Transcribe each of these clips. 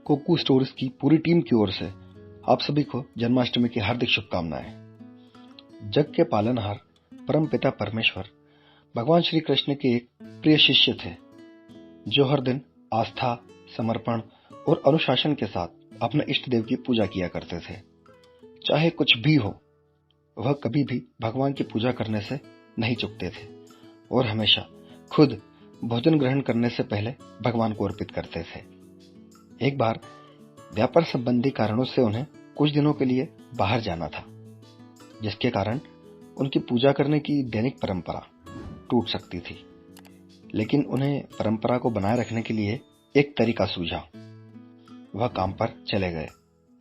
Cuckoo stories की पूरी team की ओर से आप सभी को जन्माष्टमी की हार्दिक शुभकामनाएं। जग के पालनहार परमपिता परमेश्वर भगवान श्री कृष्ण के एक प्रिय शिष्य थे, जो हर दिन आस्था, समर्पण और अनुशासन के साथ अपने इष्ट देव की पूजा किया करते थे। चाहे कुछ भी हो, वह कभी भी भगवान की पूजा करने से नहीं चूकते थे और हमेशा खुद भोजन ग्रहण करने से पहले भगवान को अर्पित करते थे। एक बार व्यापार संबंधी कारणों से उन्हें कुछ दिनों के लिए बाहर जाना था, जिसके कारण उनकी पूजा करने की दैनिक परंपरा टूट सकती थी। लेकिन उन्हें परंपरा को बनाए रखने के लिए एक तरीका सूझा। वह काम पर चले गए,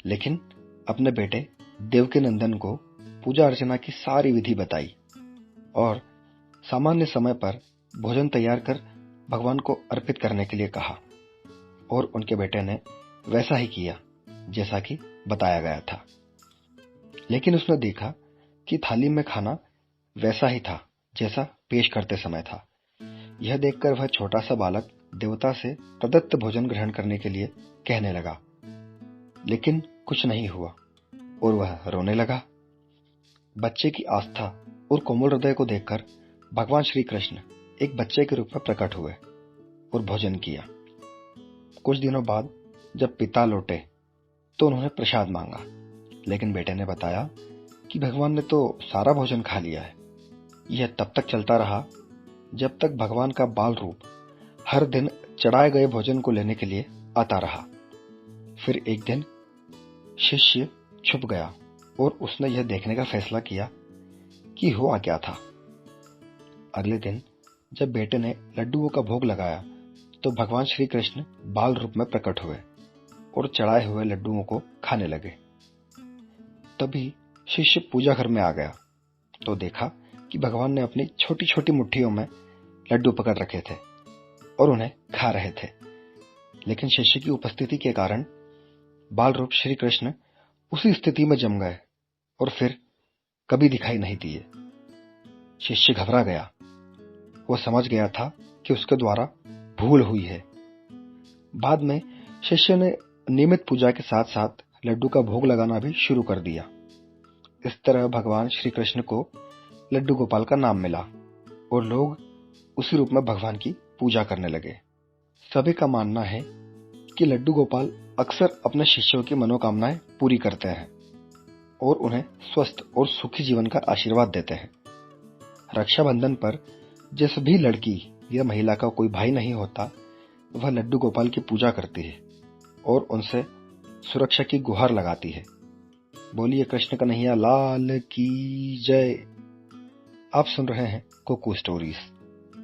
लेकिन अपने बेटे देवकीनंदन को पूजा अर्चना की सारी विधि बताई और सामान्य समय पर भोजन तैयार कर भगवान को अर्पित करने के लिए कहा। और उनके बेटे ने वैसा ही किया जैसा कि बताया गया था। लेकिन उसने देखा कि थाली में खाना वैसा ही था जैसा पेश करते समय था। यह देखकर वह छोटा सा बालक देवता से प्रदत्त भोजन ग्रहण करने के लिए कहने लगा, लेकिन कुछ नहीं हुआ और वह रोने लगा। बच्चे की आस्था और कोमल हृदय को देखकर भगवान श्री कृष्ण एक बच्चे के रूप में प्रकट हुए और भोजन किया। कुछ दिनों बाद जब पिता लौटे तो उन्होंने प्रसाद मांगा, लेकिन बेटे ने बताया कि भगवान ने तो सारा भोजन खा लिया है। यह तब तक चलता रहा जब तक भगवान का बाल रूप हर दिन चढ़ाए गए भोजन को लेने के लिए आता रहा। फिर एक दिन शिष्य छुप गया और उसने यह देखने का फैसला किया कि हुआ क्या था। अगले दिन जब बेटे ने लड्डुओं का भोग लगाया तो भगवान श्री कृष्ण बाल रूप में प्रकट हुए और चढ़ाए हुए लड्डुओं को खाने लगे। तभी शिष्य पूजा घर में आ गया तो देखा कि भगवान ने अपनी छोटी छोटी मुट्ठियों में लड्डू पकड़ रखे थे और उन्हें खा रहे थे। लेकिन शिष्य की उपस्थिति के कारण बाल रूप श्री कृष्ण उसी स्थिति में जम गए और फिर कभी दिखाई नहीं दिए। शिष्य घबरा गया। वो समझ गया था कि उसके द्वारा भूल हुई है। बाद में शिष्य ने नियमित पूजा के साथ साथ लड्डू का भोग लगाना भी शुरू कर दिया। इस तरह भगवान श्री कृष्ण को लड्डू गोपाल का नाम मिला और लोग उसी रूप में भगवान की पूजा करने लगे। सभी का मानना है कि लड्डू गोपाल अक्सर अपने शिष्यों की मनोकामनाएं पूरी करते हैं और उन्हें स्वस्थ और सुखी जीवन का आशीर्वाद देते हैं। रक्षाबंधन पर जिस भी लड़की या महिला का कोई भाई नहीं होता, वह लड्डू गोपाल की पूजा करती है और उनसे सुरक्षा की गुहार लगाती है। बोलिए कृष्ण कन्हैया लाल की जय। आप सुन रहे हैं कोकू स्टोरीज।